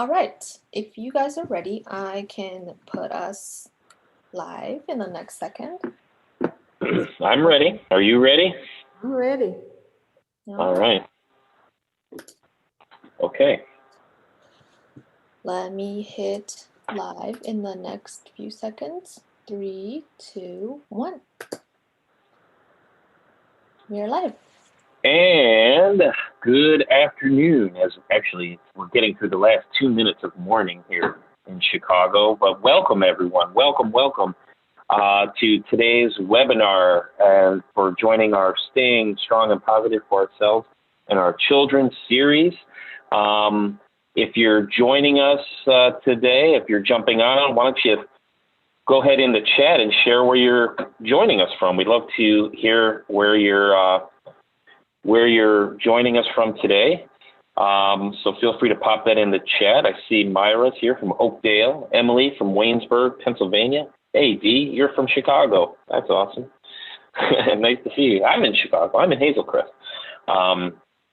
All right, if you guys are ready, I can put us live in the next second. I'm ready. Are you ready? I'm ready. All right. Okay. Let me hit live in the next few seconds. 3, 2, 1. We are live. And good afternoon. As actually, we're getting through the last 2 minutes of morning here in Chicago. But welcome, everyone. Welcome to today's webinar and for joining our Staying Strong and Positive for Ourselves and Our Children series. If you're joining us today, if you're jumping on, why don't you go ahead in the chat and share where you're joining us from. We'd love to hear where you're joining us from today. So feel free to pop that in the chat. I see Myra's here from Oakdale, Emily from Waynesburg, Pennsylvania. Hey, Dee, you're from Chicago. That's awesome. Nice to see you. I'm in Chicago. I'm in Hazelcrest.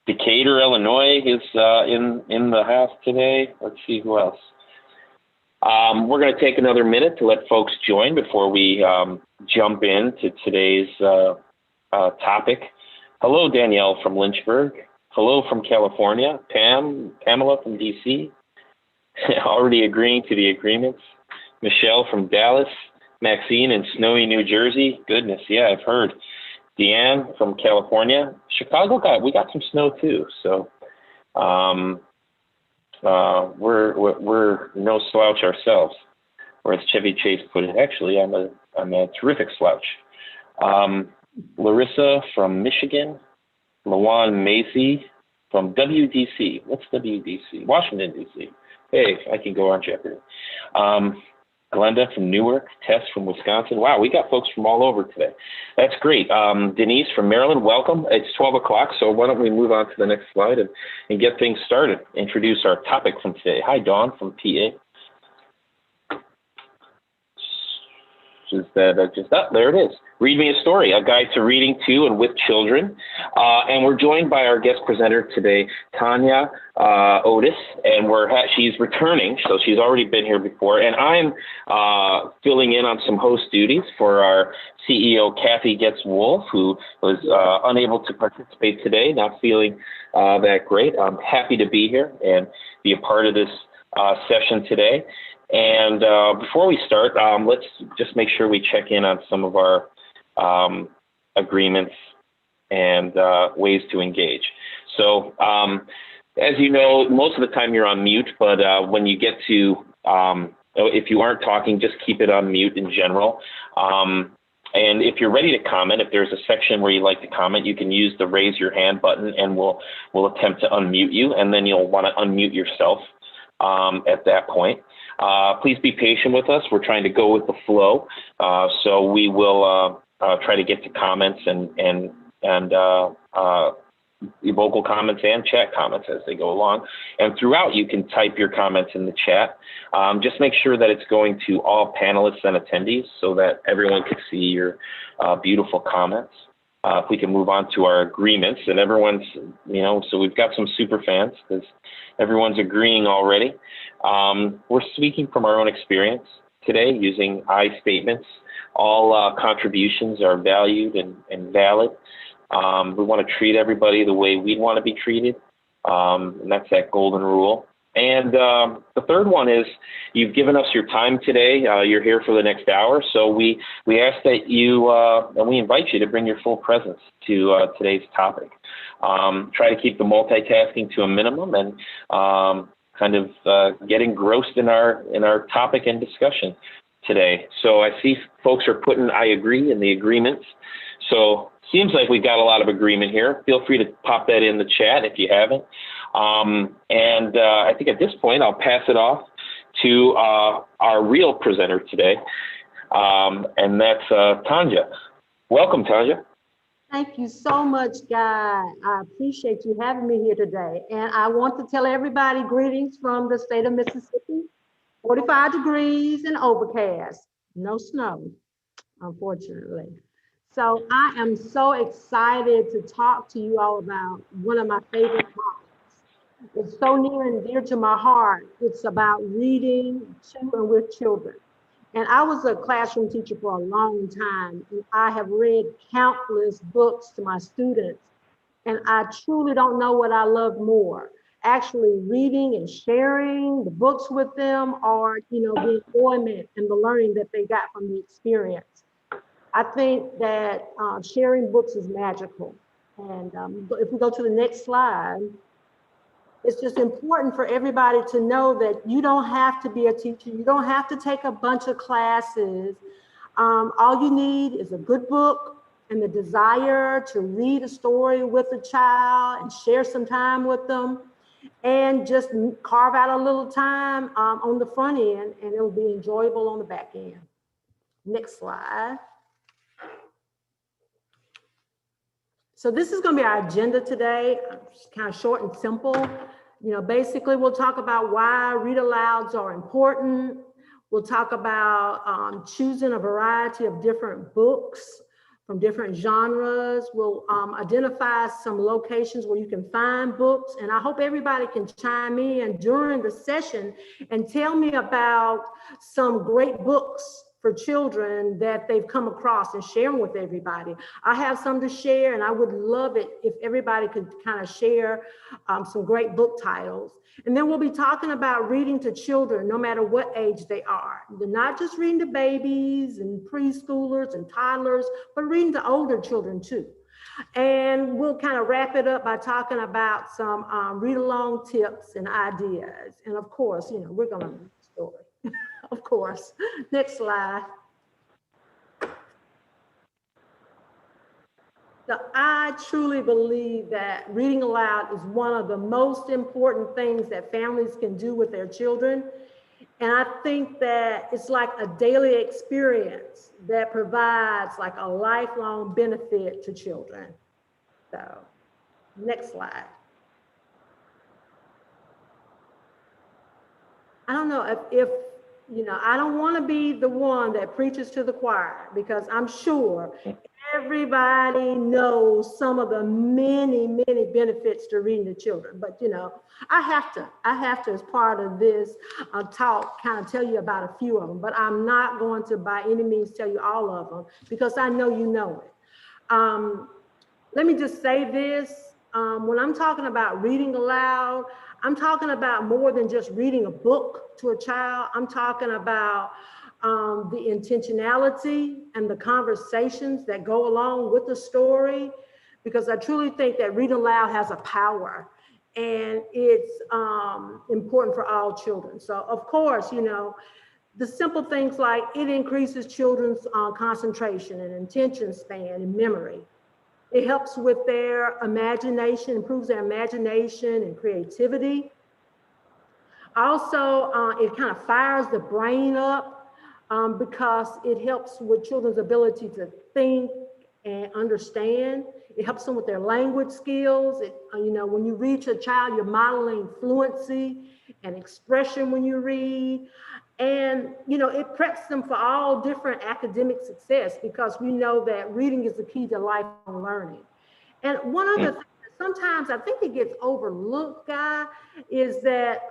Decatur, Illinois is in the house today. Let's see who else. We're going to take another minute to let folks join before we jump into today's topic. Hello, Danielle from Lynchburg. Hello from California. Pamela from DC. Already agreeing to the agreements. Michelle from Dallas. Maxine in snowy New Jersey. Goodness, yeah, I've heard. Deanne from California. Chicago we got some snow too, so we're no slouch ourselves. Or as Chevy Chase put it, actually, I'm a terrific slouch. Larissa from Michigan. Lawan Macy from WDC. What's WDC? Washington, D.C. Hey, I can go on Jeopardy. Glenda from Newark, Tess from Wisconsin. Wow, we got folks from all over today. That's great. Denise from Maryland, welcome. It's 12 o'clock, so why don't we move on to the next slide and get things started. Introduce our topic from today. Hi, Dawn from PA. There it is. Read Me a Story, a guide to reading to and with children. And we're joined by our guest presenter today, Tunga Otis, and she's returning, so she's already been here before. And I'm filling in on some host duties for our CEO, Kathy Getz-Wolf, who was unable to participate today, not feeling that great. I'm happy to be here and be a part of this session today. And before we start, let's just make sure we check in on some of our agreements and ways to engage. So as you know, most of the time you're on mute, but when you get to, if you aren't talking, just keep it on mute in general. And if you're ready to comment, if there's a section where you'd like to comment, you can use the raise your hand button and we'll attempt to unmute you, and then you'll want to unmute yourself at that point. Please be patient with us. We're trying to go with the flow. So we will try to get to comments and vocal comments and chat comments as they go along. And throughout, you can type your comments in the chat. Just make sure that it's going to all panelists and attendees so that everyone can see your beautiful comments. If we can move on to our agreements, and everyone's, so we've got some super fans because everyone's agreeing already. We're speaking from our own experience today using I statements. All contributions are valued and valid. We want to treat everybody the way we'd want to be treated, and that's that golden rule. And the third one is you've given us your time today. You're here for the next hour, so we ask that you and we invite you to bring your full presence to today's topic. Try to keep the multitasking to a minimum and kind of get engrossed in our topic and discussion today. So I see folks are putting I agree in the agreements. So seems like we've got a lot of agreement here. Feel free to pop that in the chat if you haven't. And I think at this point, I'll pass it off to our real presenter today, and that's Tunga. Welcome, Tunga. Thank you so much, Guy. I appreciate you having me here today. And I want to tell everybody greetings from the state of Mississippi. 45 degrees and overcast. No snow, unfortunately. So I am so excited to talk to you all about one of my favorite topics. It's so near and dear to my heart. It's about reading to and with children. And I was a classroom teacher for a long time, and I have read countless books to my students. And I truly don't know what I love more, actually reading and sharing the books with them, or, the enjoyment and the learning that they got from the experience. I think that sharing books is magical. And if we go to the next slide, it's just important for everybody to know that you don't have to be a teacher. You don't have to take a bunch of classes. All you need is a good book and the desire to read a story with a child and share some time with them, and just carve out a little time on the front end, and it'll be enjoyable on the back end. Next slide. So this is going to be our agenda today. It's kind of short and simple. Basically we'll talk about why read alouds are important. We'll talk about choosing a variety of different books from different genres. We'll identify some locations where you can find books. And I hope everybody can chime in during the session and tell me about some great books for children that they've come across, and share them with everybody. I have some to share, and I would love it if everybody could kind of share some great book titles. And then we'll be talking about reading to children, no matter what age they are. They're not just reading to babies and preschoolers and toddlers, but reading to older children too. And we'll kind of wrap it up by talking about some read-along tips and ideas. And of course, we're gonna read the story. Of course. Next slide. So I truly believe that reading aloud is one of the most important things that families can do with their children. And I think that it's like a daily experience that provides like a lifelong benefit to children. So, next slide. I don't know if I don't want to be the one that preaches to the choir, because I'm sure everybody knows some of the many, many benefits to reading to children. But, I have to, as part of this talk, kind of tell you about a few of them. But I'm not going to by any means tell you all of them, because I know you know it. Let me just say this. When I'm talking about reading aloud, I'm talking about more than just reading a book to a child. I'm talking about the intentionality and the conversations that go along with the story, because I truly think that reading aloud has a power, and it's important for all children. So of course, the simple things like it increases children's concentration and attention span and memory. It helps with their imagination, improves their imagination and creativity. Also, it kind of fires the brain up because it helps with children's ability to think and understand. It helps them with their language skills. When you read to a child, you're modeling fluency and expression when you read. And, it preps them for all different academic success, because we know that reading is the key to lifelong learning. And one other thing that sometimes I think it gets overlooked, Guy, is that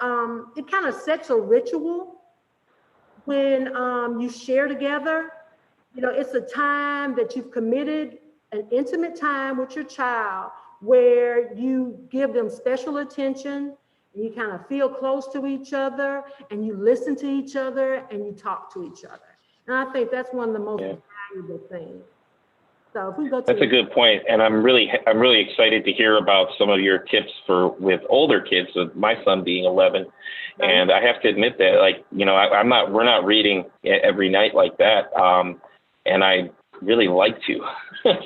it kind of sets a ritual when you share together. It's a time that you've committed, an intimate time with your child, where you give them special attention. You kind of feel close to each other, and you listen to each other, and you talk to each other. And I think that's one of the most valuable things. So if we go to that's a good point, and I'm really excited to hear about some of your tips with older kids. With my son being 11, and I have to admit that, we're not reading every night like that, and I really like to.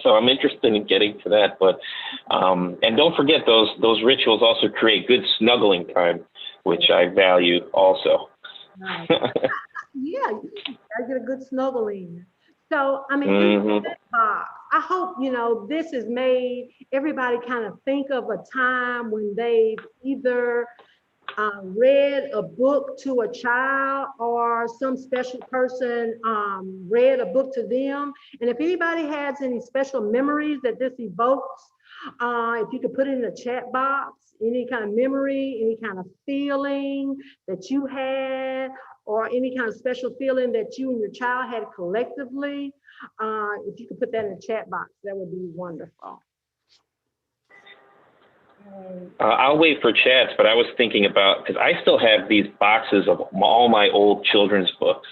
So I'm interested in getting to that. But and don't forget those rituals also create good snuggling time, which I value also. Nice. Yeah, I get a good snuggling. So I mean, I hope this has made everybody kind of think of a time when they've either read a book to a child, or some special person read a book to them. And if anybody has any special memories that this evokes, If you could put it in a chat box, any kind of memory, any kind of feeling that you had, or any kind of special feeling that you and your child had collectively, if you could put that in the chat box, that would be wonderful. I'll wait for chats, but I was thinking about, because I still have these boxes of all my old children's books.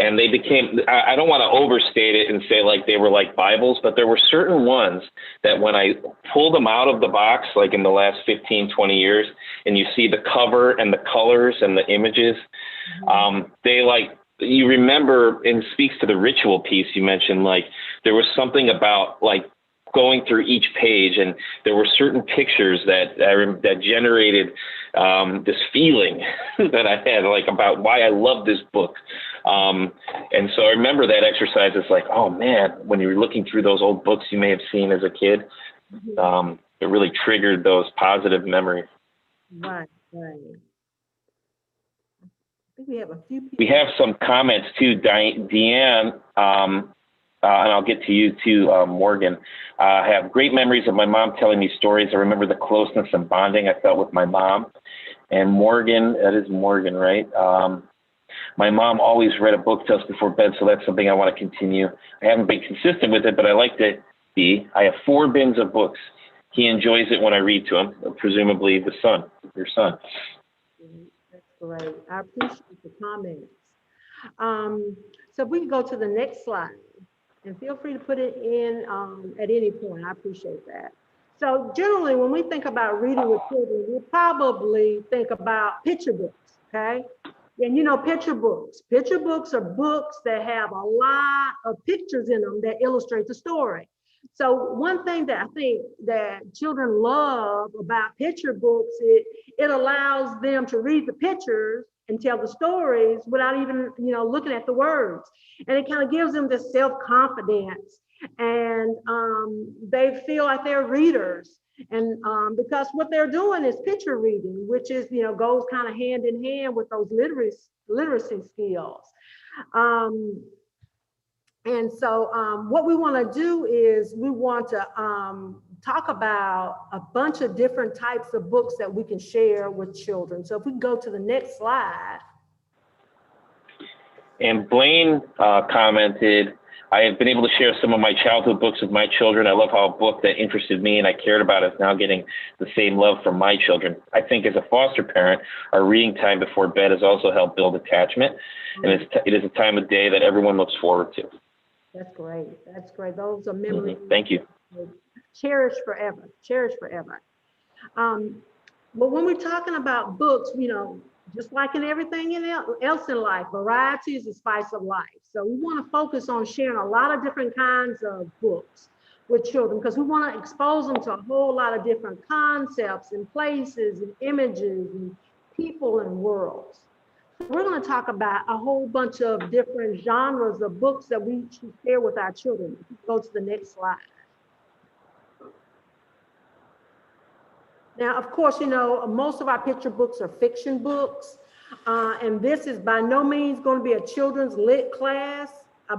And they became, I don't want to overstate it and say like they were like Bibles, but there were certain ones that when I pulled them out of the box, like in the last 15, 20 years, and you see the cover and the colors and the images, they like, you remember, and speaks to the ritual piece you mentioned, like there was something about like going through each page, and there were certain pictures that that generated this feeling that I had, like about why I love this book. And so I remember that exercise. It's like, oh man, when you were looking through those old books you may have seen as a kid, it really triggered those positive memories. Right, right. I think we have a few people. We have some comments too, Deanne, and I'll get to you too, Morgan. I have great memories of my mom telling me stories. I remember the closeness and bonding I felt with my mom. And Morgan, that is Morgan, right? My mom always read a book to us before bed, so that's something I want to continue. I haven't been consistent with it, but I like to be. I have 4 bins of books. He enjoys it when I read to him, presumably your son. That's great. I appreciate the comments. So if we can go to the next slide, and feel free to put it in at any point. I appreciate that. So generally, when we think about reading with children, we probably think about picture books, okay? And you know, picture books are books that have a lot of pictures in them that illustrate the story. So one thing that I think that children love about picture books, it allows them to read the pictures and tell the stories without even, you know, looking at the words. And it kind of gives them this self-confidence, and they feel like they're readers. And because what they're doing is picture reading, which is, you know, goes kind of hand in hand with those literacy skills. And so what we want to do is we want to talk about a bunch of different types of books that we can share with children. So if we go to the next slide. And Blaine commented, I have been able to share some of my childhood books with my children. I love how a book that interested me and I cared about is now getting the same love from my children. I think as a foster parent, our reading time before bed has also helped build attachment. And it is a time of day that everyone looks forward to. That's great. That's great. Those are memories. Thank you. Cherish forever. Cherish forever. But when we're talking about books, you know, just like in everything else in life, variety is the spice of life. So we want to focus on sharing a lot of different kinds of books with children because we want to expose them to a whole lot of different concepts and places and images and people and worlds. We're going to talk about a whole bunch of different genres of books that we should share with our children. Go to the next slide. Now, of course, you know, most of our picture books are fiction books, and this is by no means going to be a children's lit class,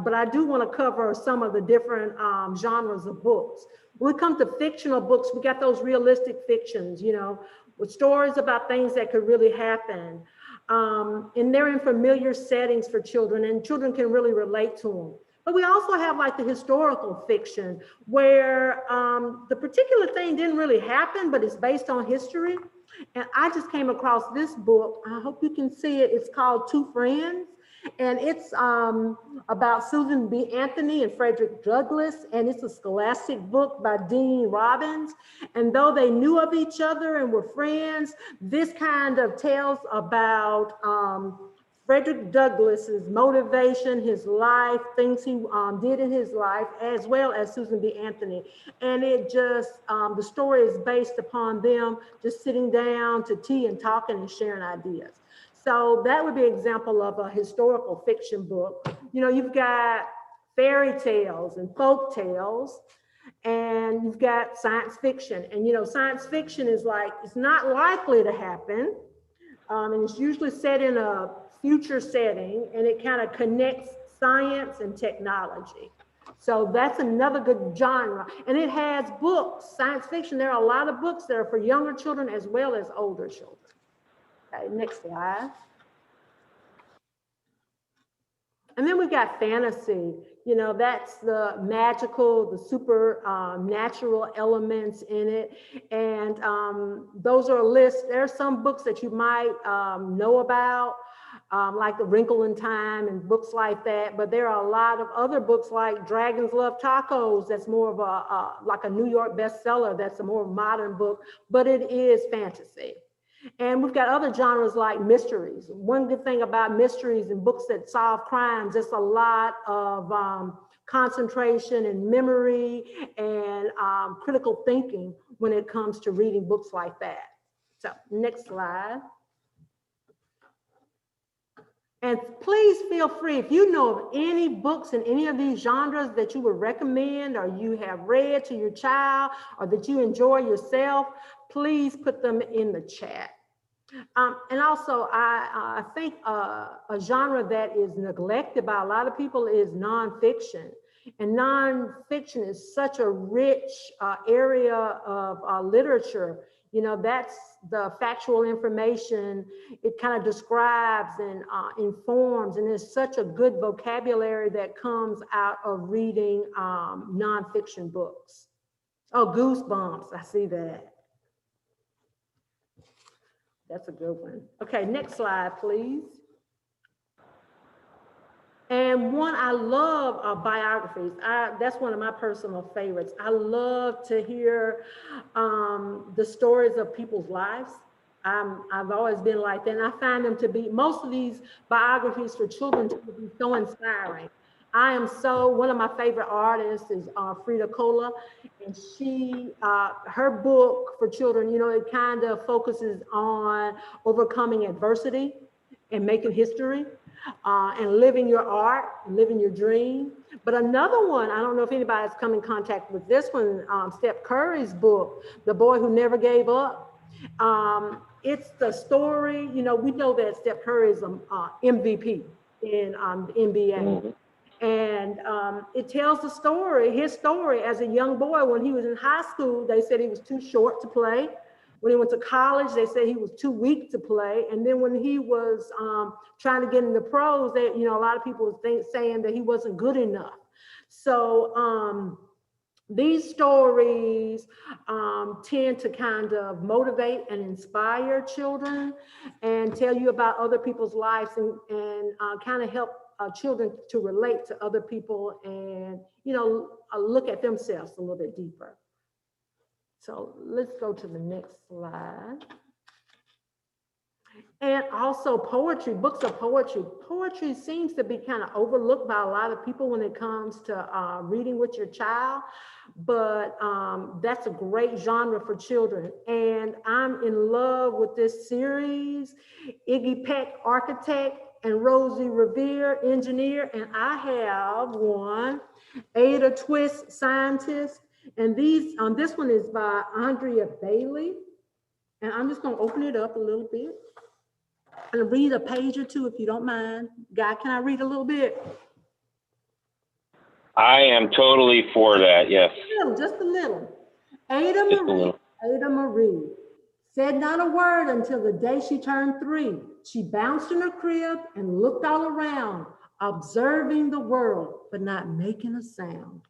but I do want to cover some of the different genres of books. When we come to fictional books, we got those realistic fictions, you know, with stories about things that could really happen. And they're in familiar settings for children, and children can really relate to them. But we also have like the historical fiction where the particular thing didn't really happen, but it's based on history. And I just came across this book. I hope you can see it. It's called Two Friends. And it's about Susan B. Anthony and Frederick Douglass. And it's a scholastic book by Dean Robbins. And though they knew of each other and were friends, this kind of tells about Frederick Douglass's motivation, his life, things he did in his life, as well as Susan B. Anthony. And it just, the story is based upon them just sitting down to tea and talking and sharing ideas. So that would be an example of a historical fiction book. You know, you've got fairy tales and folk tales, and you've got science fiction. And, you know, science fiction is like, it's not likely to happen. And it's usually set in a future setting, and it kind of connects science and technology. So that's another good genre. And it has books, science fiction. There are a lot of books that are for younger children as well as older children. Okay, next slide. And then we've got fantasy. You know, that's the magical, the super natural elements in it. And those are a list. There are some books that you might know about, like The Wrinkle in Time and books like that. But there are a lot of other books like Dragons Love Tacos. That's more of a, like a New York bestseller. That's a more modern book, but it is fantasy. And we've got other genres like mysteries. One good thing about mysteries and books that solve crimes, it's a lot of concentration and memory and critical thinking when it comes to reading books like that. So next slide. And please feel free, if you know of any books in any of these genres that you would recommend or you have read to your child or that you enjoy yourself, please put them in the chat. And also, I think a genre that is neglected by a lot of people is nonfiction. And nonfiction is such a rich area of literature. You know, that's the factual information. It kind of describes and informs, and there's such a good vocabulary that comes out of reading nonfiction books. Oh, Goosebumps, I see that. That's a good one. Okay, next slide, please. And one I love are biographies. That's one of my personal favorites. I love to hear the stories of people's lives. I've always been like that, and I find them to be, most of these biographies for children to be so inspiring. One of my favorite artists is Frida Kahlo, and her book for children, you know, it kind of focuses on overcoming adversity and making history and living your art, living your dream. But another one, I don't know if anybody's come in contact with this one, Steph Curry's book, The Boy Who Never Gave Up. It's the story, you know, we know that Steph Curry is an MVP in the NBA. Mm-hmm. And it tells the story, his story as a young boy. When he was in high school, they said he was too short to play. When he went to college, they said he was too weak to play. And then when he was trying to get into pros, you know, a lot of people were saying that he wasn't good enough. So these stories tend to kind of motivate and inspire children and tell you about other people's lives and kind of help children to relate to other people and, you know, look at themselves a little bit deeper. So let's go to the next slide. And also poetry, books of poetry. Poetry seems to be kind of overlooked by a lot of people when it comes to reading with your child, but that's a great genre for children. And I'm in love with this series, Iggy Peck, Architect, and Rosie Revere, Engineer. And I have one, Ada Twist, Scientist. And this one is by Andrea Bailey. And I'm just gonna open it up a little bit and read a page or two if you don't mind. Guy, can I read a little bit? I am totally for that, yes. Just a little. Ada Marie said not a word until the day she turned 3. She bounced in her crib and looked all around, observing the world, but not making a sound.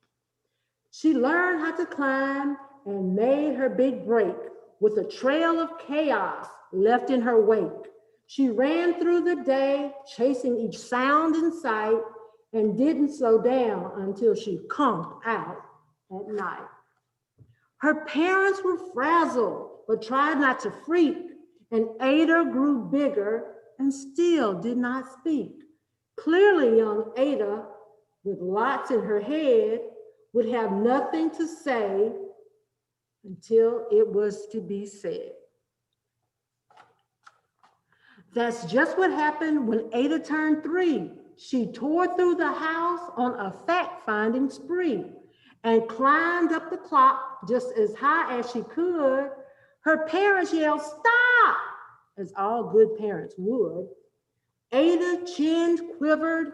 She learned how to climb and made her big break with a trail of chaos left in her wake. She ran through the day, chasing each sound in sight, and didn't slow down until she conked out at night. Her parents were frazzled, but tried not to freak, and Ada grew bigger and still did not speak. Clearly, young Ada, with lots in her head, would have nothing to say until it was to be said. That's just what happened when Ada turned 3. She tore through the house on a fact-finding spree and climbed up the clock just as high as she could. Her parents yelled, "Stop!" as all good parents would. Ada's chin quivered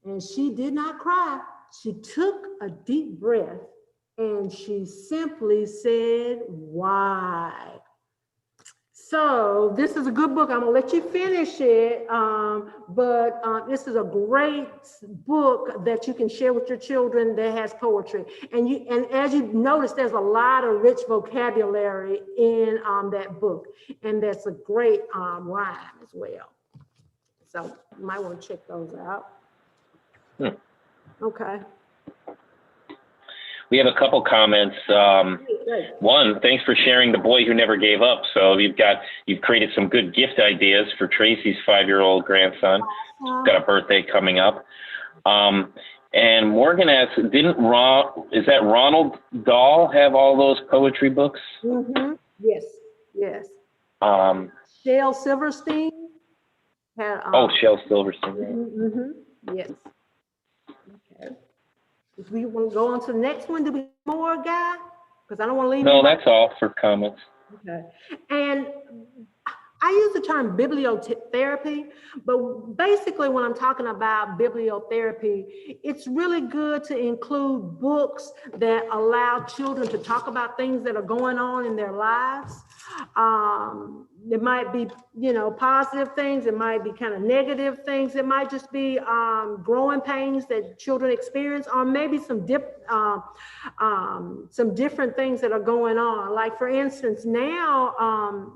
and she did not cry. she took a deep breath and she simply said, why? So this is a good book. I'm gonna let you finish it, but this is a great book that you can share with your children that has poetry. And as you notice, there's a lot of rich vocabulary in that book, and that's a great rhyme as well. So you might want to check those out. Okay. We have a couple comments. One, thanks for sharing The Boy Who Never Gave Up. So you've created some good gift ideas for Tracy's 5-year-old grandson. He's got a birthday coming up. And Morgan asks, is that Ronald Dahl have all those poetry books? Mm-hmm. Yes, yes. Shel Silverstein had. Shel Silverstein. Mm-hmm. Yes. Okay. If we want to go on to the next one, do we have more, Guy? Because I don't want to leave. No, that's all for comments. Okay. And I use the term bibliotherapy, but basically when I'm talking about bibliotherapy, it's really good to include books that allow children to talk about things that are going on in their lives. It might be, positive things. It might be kind of negative things. It might just be growing pains that children experience, or maybe some different things that are going on. Like for instance,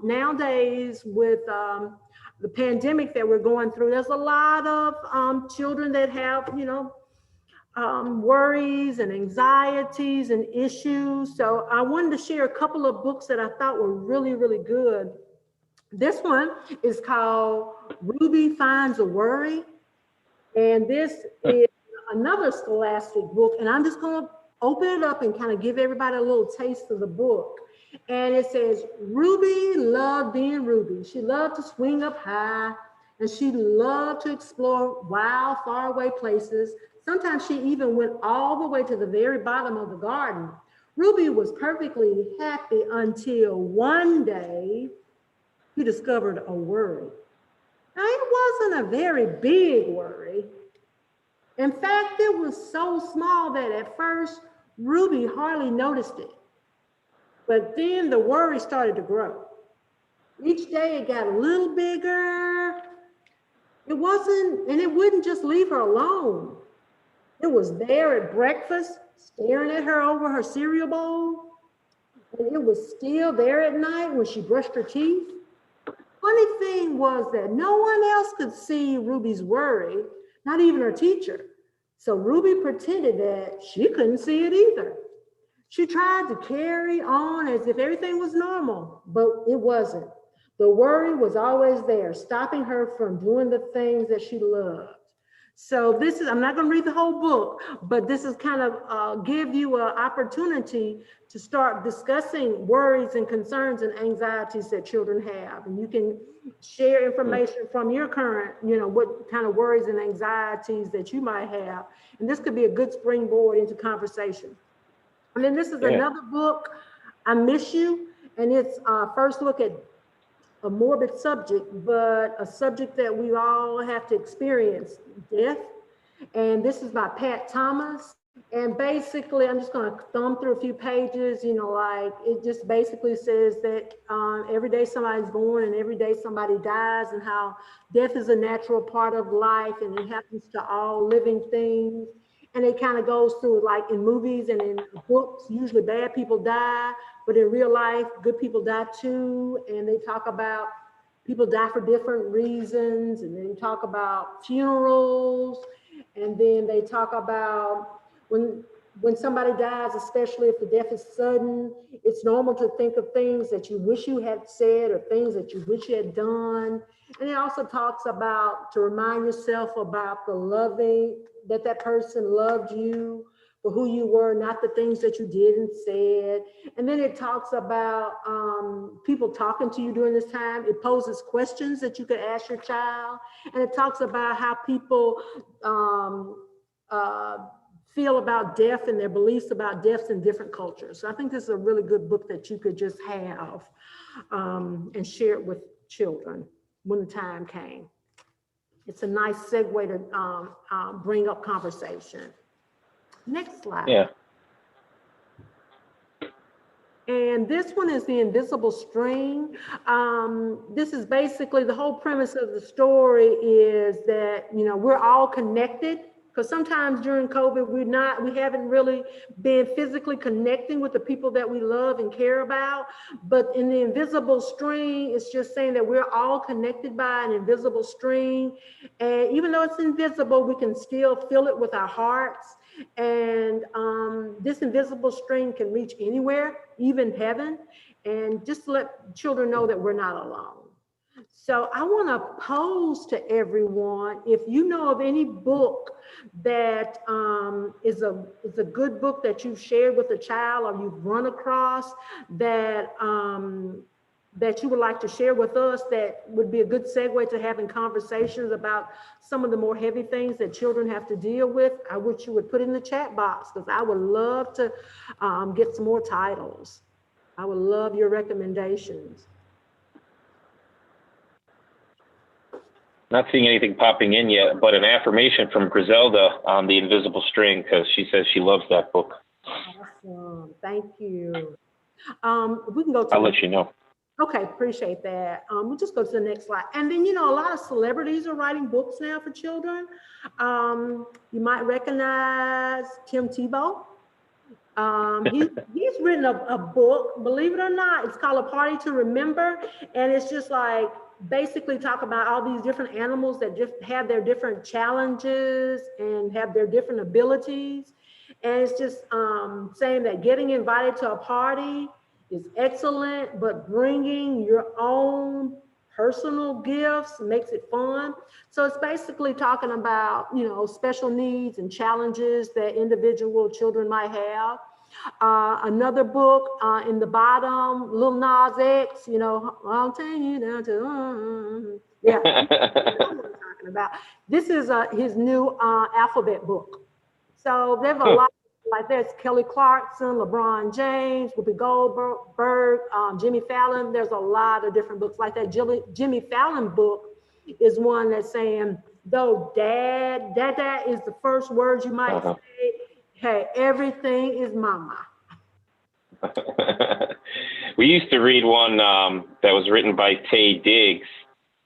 nowadays with the pandemic that we're going through, there's a lot of children that have, worries and anxieties and issues. So I wanted to share a couple of books that I thought were really, really good. This one is called Ruby Finds a Worry. And this is another scholastic book. And I'm just going to open it up and kind of give everybody a little taste of the book. And it says, Ruby loved being Ruby. She loved to swing up high, and she loved to explore wild, faraway places. Sometimes she even went all the way to the very bottom of the garden. Ruby was perfectly happy until one day she discovered a worry. Now, it wasn't a very big worry. In fact, it was so small that at first Ruby hardly noticed it. But then the worry started to grow. Each day it got a little bigger. It wouldn't just leave her alone. It was there at breakfast, staring at her over her cereal bowl. And it was still there at night when she brushed her teeth. Funny thing was that no one else could see Ruby's worry, not even her teacher. So Ruby pretended that she couldn't see it either. She tried to carry on as if everything was normal, but it wasn't. The worry was always there, stopping her from doing the things that she loved. So I'm not going to read the whole book, but this is kind of give you an opportunity to start discussing worries and concerns and anxieties that children have. And you can share information from your current, what kind of worries and anxieties that you might have. And this could be a good springboard into conversation. And then this is another book, I Miss You. And it's first look at a morbid subject, but a subject that we all have to experience, death. And this is by Pat Thomas. And basically, I'm just going to thumb through a few pages, like it just basically says that every day somebody's born and every day somebody dies, and how death is a natural part of life and it happens to all living things. And it kind of goes through, like in movies and in books, usually bad people die, but in real life, good people die too. And they talk about people die for different reasons. And then talk about funerals. And then they talk about when somebody dies, especially if the death is sudden, it's normal to think of things that you wish you had said or things that you wish you had done. And it also talks about to remind yourself about the loving, that person loved you for who you were, not the things that you did and said. And then it talks about people talking to you during this time. It poses questions that you could ask your child. And it talks about how people feel about death and their beliefs about deaths in different cultures. So I think this is a really good book that you could just have and share it with children when the time came. It's a nice segue to bring up conversation. Next slide. Yeah. And this one is The Invisible String. This is basically the whole premise of the story is that, you know, we're all connected, because sometimes during COVID, we haven't really been physically connecting with the people that we love and care about. But in The Invisible String, it's just saying that we're all connected by an invisible string. And even though it's invisible, we can still feel it with our hearts. And this invisible string can reach anywhere, even heaven, and just to let children know that we're not alone. So I want to pose to everyone, if you know of any book that is a good book that you've shared with a child or you've run across that that you would like to share with us, that would be a good segue to having conversations about some of the more heavy things that children have to deal with, I wish you would put in the chat box, because I would love to get some more titles. I would love your recommendations. Not seeing anything popping in yet, but an affirmation from Griselda on The Invisible String, because she says she loves that book. Awesome. Thank you. We can go to I'll let you know. Okay, appreciate that. We'll just go to the next slide. And then, you know, a lot of celebrities are writing books now for children. You might recognize Tim Tebow. He's written a book, believe it or not, it's called A Party to Remember. And it's just like, basically talk about all these different animals that just have their different challenges and have their different abilities. And it's just saying that getting invited to a party is excellent, but bringing your own personal gifts makes it fun. So it's basically talking about, you know, special needs and challenges that individual children might have. Another book in the bottom, Lil Nas X, you know, I'll take you down to, yeah, you know what I'm talking about. This is his new alphabet book. So there's a lot, like there's Kelly Clarkson, LeBron James, Whoopi Goldberg, Jimmy Fallon. There's a lot of different books like that. Jimmy Fallon book is one that's saying, though dad is the first words you might say, hey, everything is mama. We used to read one that was written by Taye Diggs,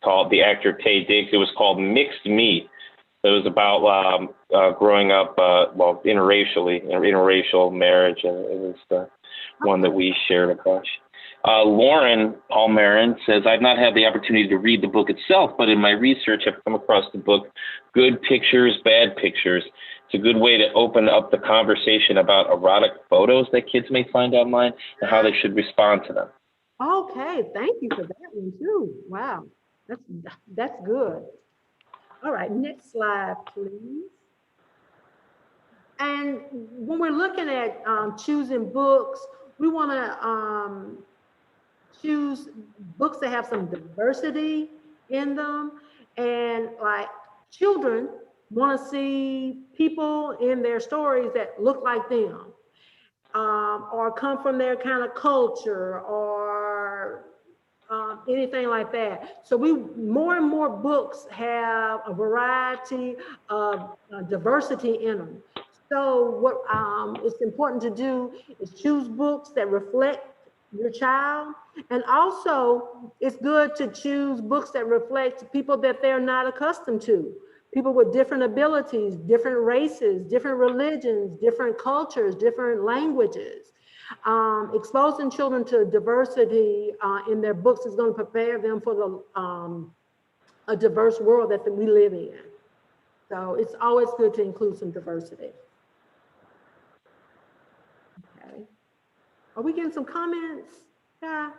called the actor Taye Diggs. It was called Mixed Meat. It was about growing up, well, interracial marriage, and it was the one that we shared a bunch. Lauren Palmarin says, I've not had the opportunity to read the book itself, but in my research, I've come across the book, Good Pictures, Bad Pictures. It's a good way to open up the conversation about erotic photos that kids may find online and how they should respond to them. Okay, thank you for that one too. Wow, that's good. All right, next slide, please. And when we're looking at choosing books, we want to choose books that have some diversity in them. And like children want to see people in their stories that look like them, or come from their kind of culture, or anything like that. So more and more books have a variety of diversity in them. So what it's important to do is choose books that reflect your child. And also it's good to choose books that reflect people that they're not accustomed to. People with different abilities, different races, different religions, different cultures, different languages. Exposing children to diversity in their books is going to prepare them for a diverse world that we live in. So it's always good to include some diversity. Okay. Are we getting some comments? Yeah.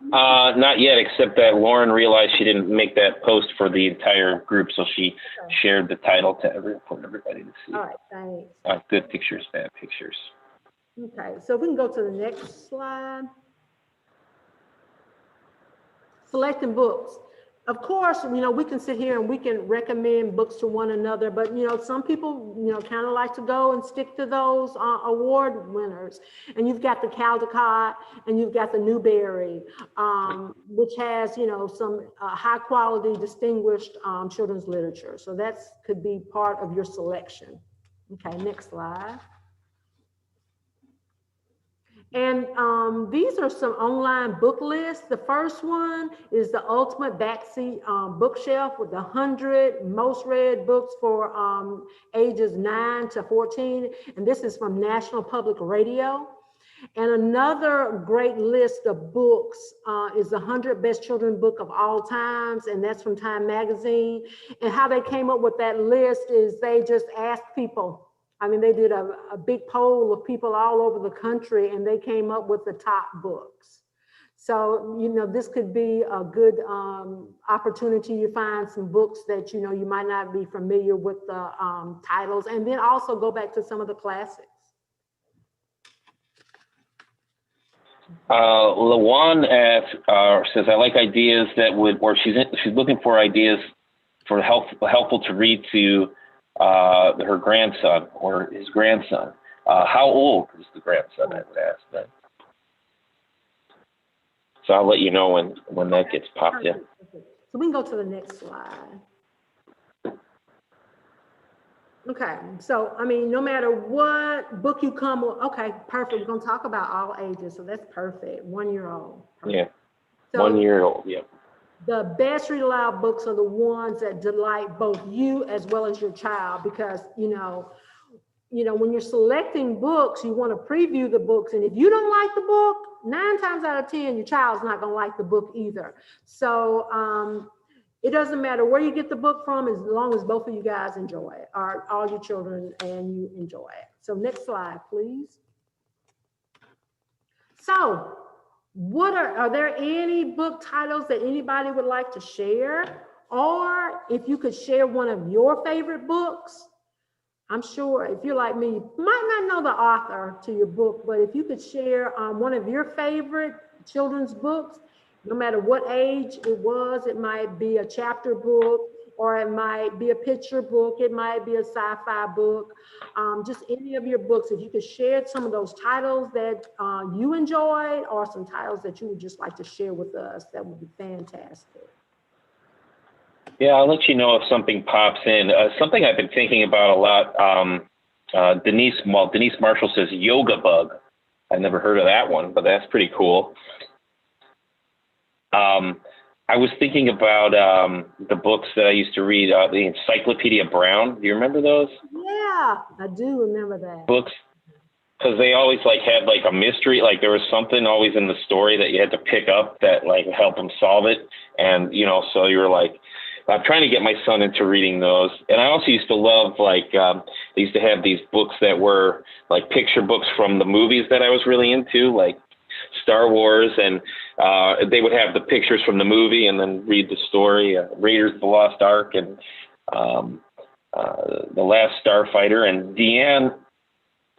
Not yet, except that Lauren realized she didn't make that post for the entire group, so she shared the title to everybody to see. All right, thanks. Good Pictures, Bad Pictures. Okay, so we can go to the next slide. Selecting books. Of course, you know, we can sit here and we can recommend books to one another, but, you know, some people, you know, kind of like to go and stick to those award winners. And you've got the Caldecott and you've got the Newbery, which has, you know, some high quality, distinguished children's literature. So that could be part of your selection. Okay, next slide. And these are some online book lists. The first one is the Ultimate Backseat Bookshelf with the 100 most read books for ages 9 to 14. And this is from National Public Radio. And another great list of books is the 100 Best Children's Book of All Times, and that's from Time Magazine. And how they came up with that list is they just asked people. I mean, they did a big poll of people all over the country, and they came up with the top books. So, you know, this could be a good opportunity to find some books that, you know, you might not be familiar with the titles, and then also go back to some of the classics. Lawan says, I like ideas that would, or she's looking for ideas for helpful to read to her grandson or his grandson. How old is the grandson? I would ask that. So I'll let you know when that gets popped in. So we can go to the next slide. Okay, so I mean, no matter what book you come with, okay, perfect. We're gonna talk about all ages, so that's perfect. 1-year-old. Perfect. Yeah, so 1 year old. Yeah. The best read aloud books are the ones that delight both you as well as your child, because you know, when you're selecting books, you want to preview the books, and if you don't like the book, 9 times out of 10, your child's not gonna like the book either. So it doesn't matter where you get the book from, as long as both of you guys enjoy it, or all your children and you enjoy it. So next slide, please. So what are there any book titles that anybody would like to share? Or if you could share one of your favorite books, I'm sure if you're like me, you might not know the author to your book, but if you could share one of your favorite children's books, no matter what age it was, it might be a chapter book, or it might be a picture book, it might be a sci-fi book, just any of your books. If you could share some of those titles that you enjoyed, or some titles that you would just like to share with us, that would be fantastic. Yeah, I'll let you know if something pops in. Something I've been thinking about a lot, Denise Marshall says Yoga Bug. I've never heard of that one, but that's pretty cool. I was thinking about the books that I used to read, the Encyclopedia Brown. Do you remember those? Yeah, I do remember that. Books, because they always had a mystery. Like there was something always in the story that you had to pick up that helped them solve it. And, so you were like, I'm trying to get my son into reading those. And I also used to love, they used to have these books that were picture books from the movies that I was really into, like Star Wars, and they would have the pictures from the movie and then read the story, Raiders of the Lost Ark and The Last Starfighter. And Deanne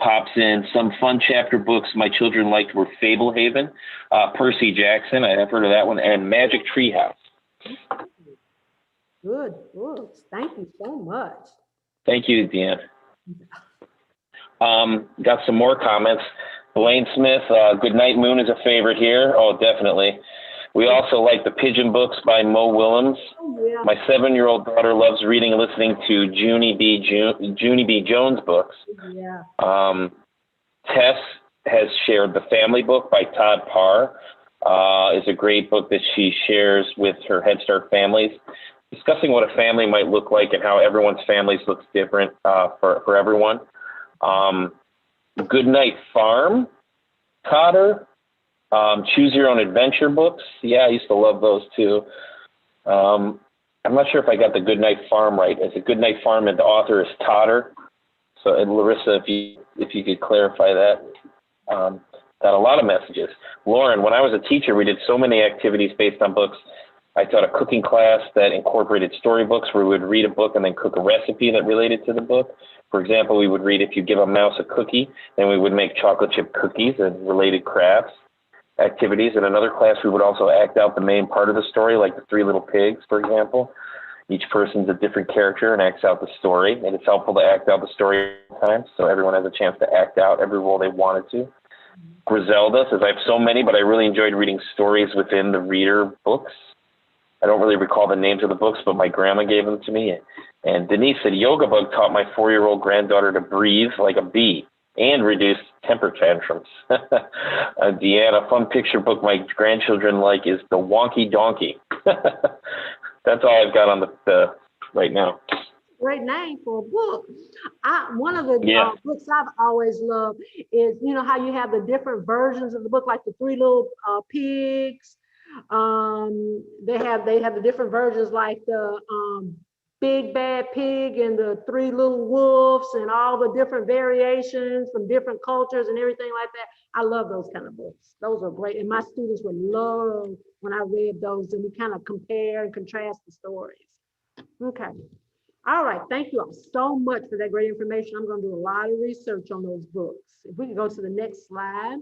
pops in, some fun chapter books my children liked were Fablehaven, Percy Jackson, I have heard of that one, and Magic Treehouse. Good books. Thank you so much. Thank you, Deanne. Got some more comments. Blaine Smith, Good Night Moon is a favorite here. Oh, definitely. We also like the Pigeon books by Mo Willems. Oh, yeah. My 7-year-old daughter loves reading and listening to Junie B. Jones books. Yeah. Tess has shared The Family Book by Todd Parr. Is a great book that she shares with her Head Start families, discussing what a family might look like and how everyone's families looks different for everyone. Good Night Farm, Cotter, Choose Your Own Adventure books. Yeah, I used to love those too. I'm not sure if I got the Good Night Farm right. Is it Good Night Farm and the author is Totter? So, and Larissa, if you could clarify that. Got a lot of messages. Lauren, when I was a teacher, we did so many activities based on books. I taught a cooking class that incorporated storybooks where we would read a book and then cook a recipe that related to the book. For example, we would read If You Give a Mouse a Cookie, then we would make chocolate chip cookies and related crafts activities. In another class, we would also act out the main part of the story, like the Three Little Pigs, for example. Each person's a different character and acts out the story. And it's helpful to act out the story sometimes so everyone has a chance to act out every role they wanted to. Griselda says, I have so many, but I really enjoyed reading stories within the reader books. I don't really recall the names of the books, but my grandma gave them to me. And Denise said, Yoga Bug taught my 4-year-old granddaughter to breathe like a bee and reduce temper tantrums. Deanna, a fun picture book my grandchildren like is The Wonky Donkey. That's all I've got on the right now. Great name for a book. One of the books I've always loved is, you know, how you have the different versions of the book, like the 3 little pigs. They have the different versions, like the Big Bad Pig and the 3 little wolves, and all the different variations from different cultures and everything like that. I love those kind of books. Those are great, and my students would love when I read those, and we kind of compare and contrast the stories. Okay. All right, thank you all so much for that great information. I'm going to do a lot of research on those books. If we can go to the next slide.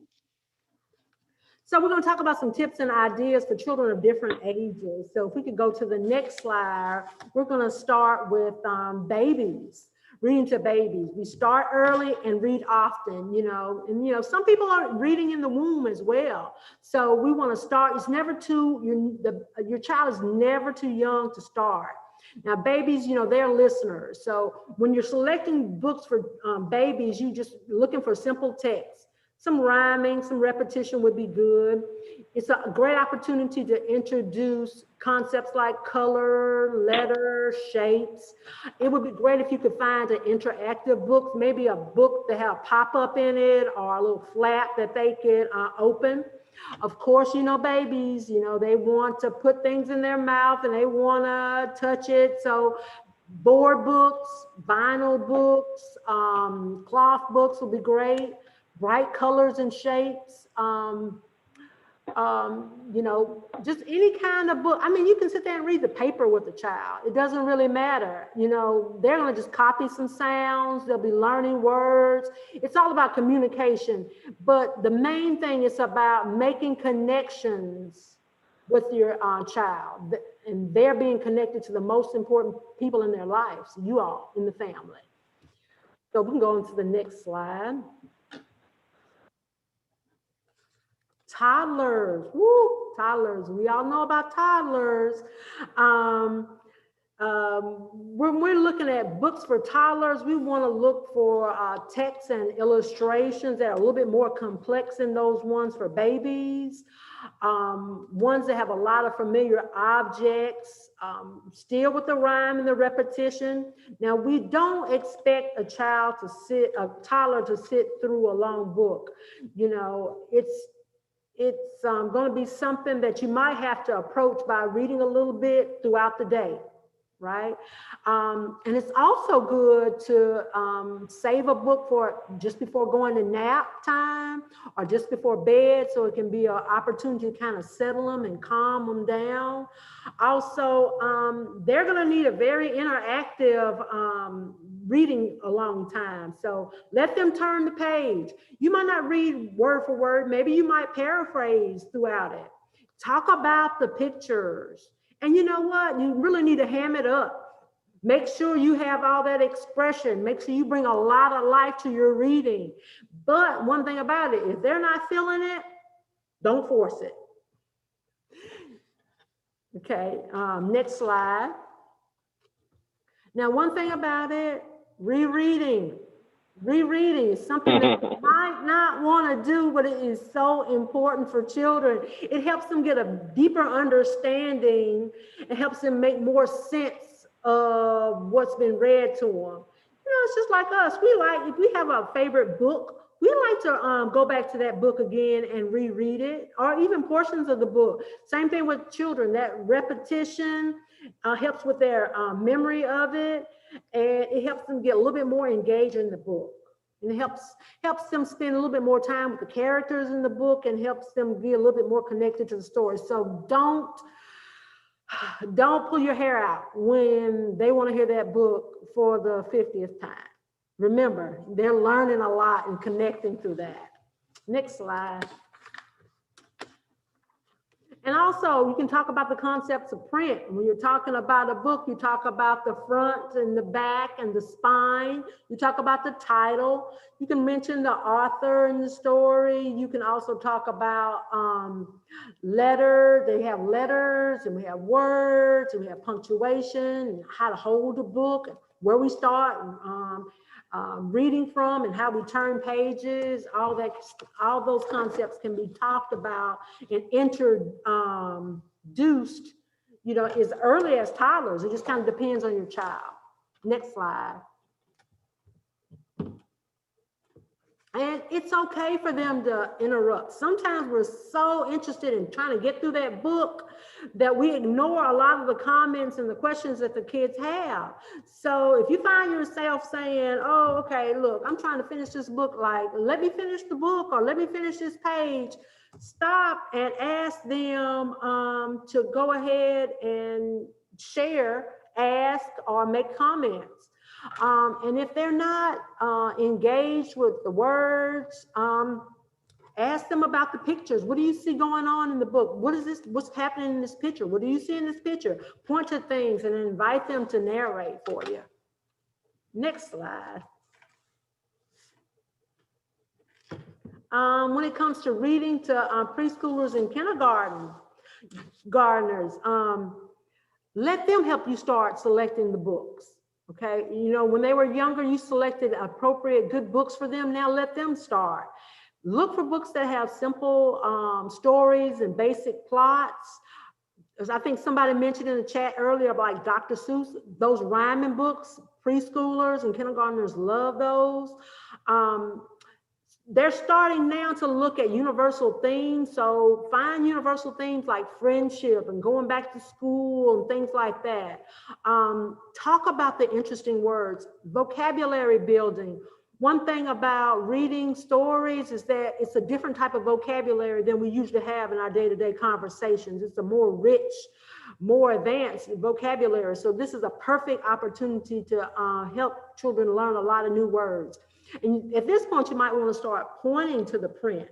So we're going to talk about some tips and ideas for children of different ages. So if we could go to the next slide, we're going to start with babies, reading to babies. We start early and read often, you know, and, you know, some people are reading in the womb as well. So we want to start, it's never too, your child is never too young to start. Now, babies, you know, they're listeners. So when you're selecting books for babies, you just looking for simple text. Some rhyming, some repetition would be good. It's a great opportunity to introduce concepts like color, letter, shapes. It would be great if you could find an interactive book, maybe a book that have pop-up in it or a little flap that they could open. Of course, you know, babies, you know, they want to put things in their mouth and they want to touch it. So board books, vinyl books, cloth books will be great. Bright colors and shapes, you know, just any kind of book. I mean, you can sit there and read the paper with the child. It doesn't really matter. You know, they're going to just copy some sounds. They'll be learning words. It's all about communication. But the main thing is about making connections with your child. And they're being connected to the most important people in their lives, you all in the family. So we can go on to the next slide. Toddlers, woo, toddlers. We all know about toddlers. When we're looking at books for toddlers, we want to look for text and illustrations that are a little bit more complex than those ones for babies. Ones that have a lot of familiar objects, still with the rhyme and the repetition. Now, we don't expect a toddler to sit through a long book. You know, it's going to be something that you might have to approach by reading a little bit throughout the day, right? And it's also good to save a book for just before going to nap time or just before bed, so it can be an opportunity to kind of settle them and calm them down. Also, they're going to need a very interactive reading a long time. So let them turn the page. You might not read word for word. Maybe you might paraphrase throughout it. Talk about the pictures. And you know what? You really need to ham it up. Make sure you have all that expression. Make sure you bring a lot of life to your reading. But one thing about it, if they're not feeling it, don't force it. Okay, next slide. Now, one thing about it, rereading. Rereading is something that you might not want to do, but it is so important for children. It helps them get a deeper understanding. It helps them make more sense of what's been read to them. You know, it's just like us. If we have a favorite book, we like to go back to that book again and reread it, or even portions of the book. Same thing with children. That repetition helps with their memory of it, and it helps them get a little bit more engaged in the book. And it helps them spend a little bit more time with the characters in the book, and helps them be a little bit more connected to the story. So don't pull your hair out when they want to hear that book for the 50th time. Remember, they're learning a lot and connecting through that. Next slide. And also, you can talk about the concepts of print. When you're talking about a book, you talk about the front and the back and the spine. You talk about the title. You can mention the author in the story. You can also talk about letter. They have letters, and we have words, and we have punctuation, and how to hold a book, where we start reading from, and how we turn pages. All those concepts can be talked about and introduced, you know, as early as toddlers. It just kind of depends on your child. Next slide. And it's okay for them to interrupt. Sometimes we're so interested in trying to get through that book that we ignore a lot of the comments and the questions that the kids have. So if you find yourself saying, oh, okay, look, I'm trying to finish this book, like, let me finish the book, or let me finish this page, stop and ask them to go ahead and share, ask, or make comments. And if they're not engaged with the words, ask them about the pictures. What do you see going on in the book? What is this? What's happening in this picture? What do you see in this picture? Point to things and invite them to narrate for you. Next slide. When it comes to reading to preschoolers and kindergartners, let them help you start selecting the books. Okay, you know, when they were younger, you selected appropriate good books for them. Now let them start. Look for books that have simple stories and basic plots. As I think somebody mentioned in the chat earlier, like Dr. Seuss, those rhyming books, preschoolers and kindergartners love those. They're starting now to look at universal themes. So find universal themes like friendship and going back to school and things like that. Talk about the interesting words, vocabulary building. One thing about reading stories is that it's a different type of vocabulary than we usually have in our day-to-day conversations. It's a more rich, more advanced vocabulary. So this is a perfect opportunity to help children learn a lot of new words. And at this point, you might want to start pointing to the print.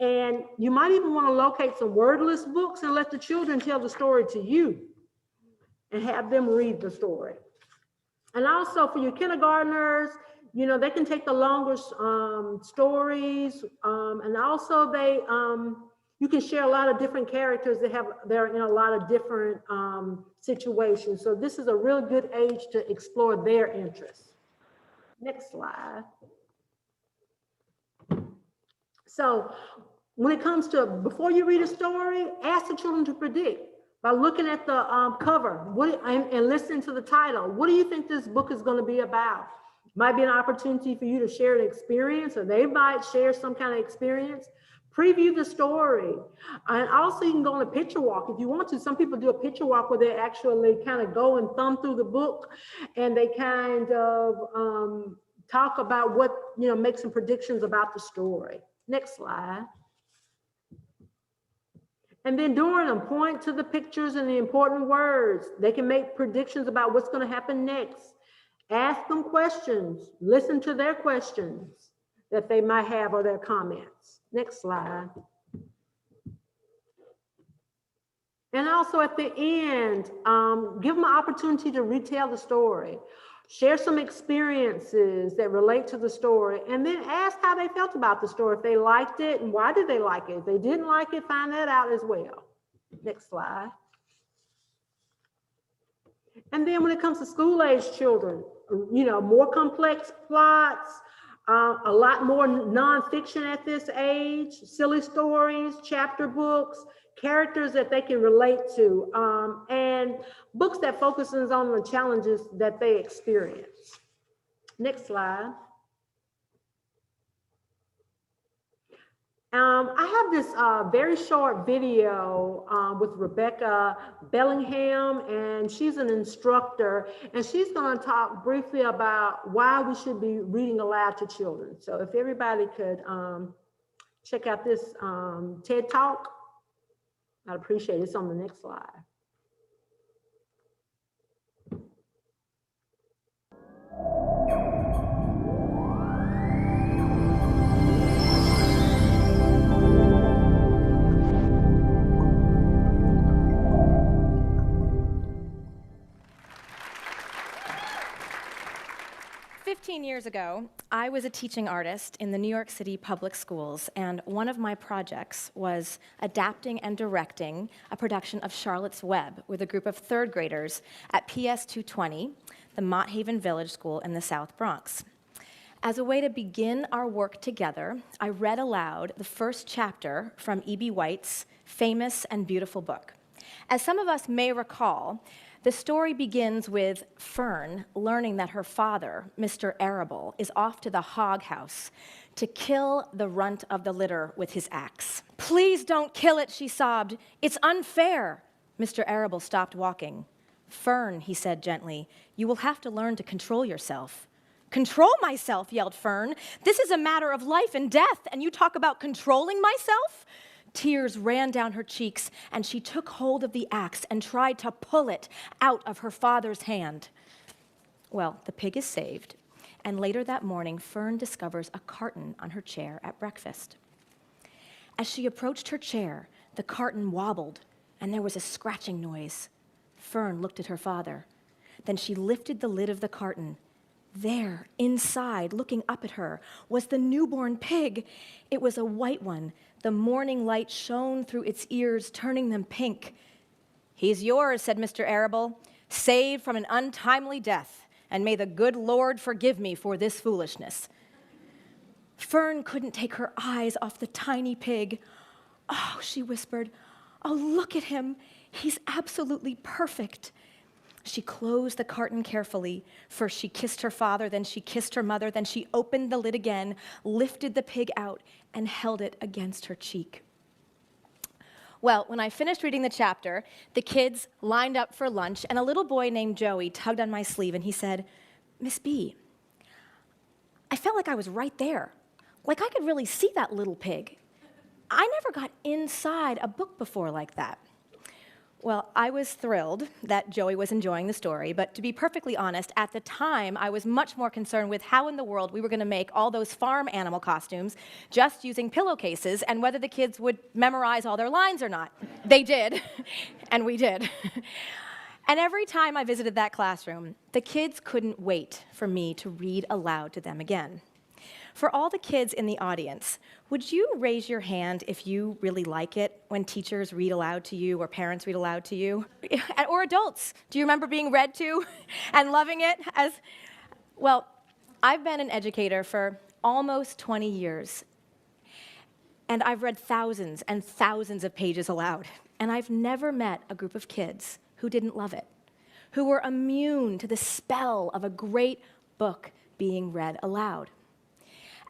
And you might even want to locate some wordless books and let the children tell the story to you and have them read the story. And also for your kindergartners, you know, they can take the longer stories, and also you can share a lot of different characters they're in a lot of different situations. So this is a really good age to explore their interests. Next slide. So when it comes to, before you read a story, ask the children to predict by looking at the cover and listening to the title. What do you think this book is going to be about? Might be an opportunity for you to share an experience, or they might share some kind of experience. Preview the story. And also you can go on a picture walk if you want to. Some people do a picture walk where they actually kind of go and thumb through the book, and they kind of talk about what, you know, make some predictions about the story. Next slide. And then during them, point to the pictures and the important words. They can make predictions about what's going to happen next. Ask them questions. Listen to their questions that they might have or their comments. Next slide. And also at the end, give them an opportunity to retell the story. Share some experiences that relate to the story, and then ask how they felt about the story. If they liked it, and why did they like it? If they didn't like it, find that out as well. Next slide. And then when it comes to school-age children, you know, more complex plots, a lot more nonfiction at this age, silly stories, chapter books, characters that they can relate to, and books that focuses on the challenges that they experience. Next slide. I have this very short video with Rebecca Bellingham, and she's an instructor, and she's going to talk briefly about why we should be reading aloud to children. So if everybody could check out this TED Talk, I'd appreciate it. It's on the next slide. 15 years ago, I was a teaching artist in the New York City public schools, and one of my projects was adapting and directing a production of Charlotte's Web with a group of third graders at PS 220, the Mott Haven Village School in the South Bronx. As a way to begin our work together, I read aloud the first chapter from E.B. White's famous and beautiful book. As some of us may recall, the story begins with Fern learning that her father, Mr. Arable, is off to the hog house to kill the runt of the litter with his axe. "Please don't kill it," she sobbed. "It's unfair." Mr. Arable stopped walking. "Fern," he said gently, "you will have to learn to control yourself." "Control myself," yelled Fern. "This is a matter of life and death, and you talk about controlling myself?" Tears ran down her cheeks, and she took hold of the axe and tried to pull it out of her father's hand. Well, the pig is saved, and later that morning, Fern discovers a carton on her chair at breakfast. As she approached her chair, the carton wobbled, and there was a scratching noise. Fern looked at her father. Then she lifted the lid of the carton. There, inside, looking up at her, was the newborn pig. It was a white one. The morning light shone through its ears, turning them pink. "He's yours," said Mr. Arable, "saved from an untimely death, and may the good Lord forgive me for this foolishness." Fern couldn't take her eyes off the tiny pig. "Oh," she whispered, "oh, look at him. He's absolutely perfect." She closed the carton carefully. First she kissed her father, then she kissed her mother, then she opened the lid again, lifted the pig out, and held it against her cheek. Well, when I finished reading the chapter, the kids lined up for lunch, and a little boy named Joey tugged on my sleeve, and he said, "Miss B, I felt like I was right there. Like I could really see that little pig. I never got inside a book before like that." Well, I was thrilled that Joey was enjoying the story, but to be perfectly honest, at the time, I was much more concerned with how in the world we were going to make all those farm animal costumes just using pillowcases and whether the kids would memorize all their lines or not. They did, and we did. And every time I visited that classroom, the kids couldn't wait for me to read aloud to them again. For all the kids in the audience, would you raise your hand if you really like it when teachers read aloud to you or parents read aloud to you? Or adults, do you remember being read to and loving it? Well, I've been an educator for almost 20 years, and I've read thousands and thousands of pages aloud, and I've never met a group of kids who didn't love it, who were immune to the spell of a great book being read aloud.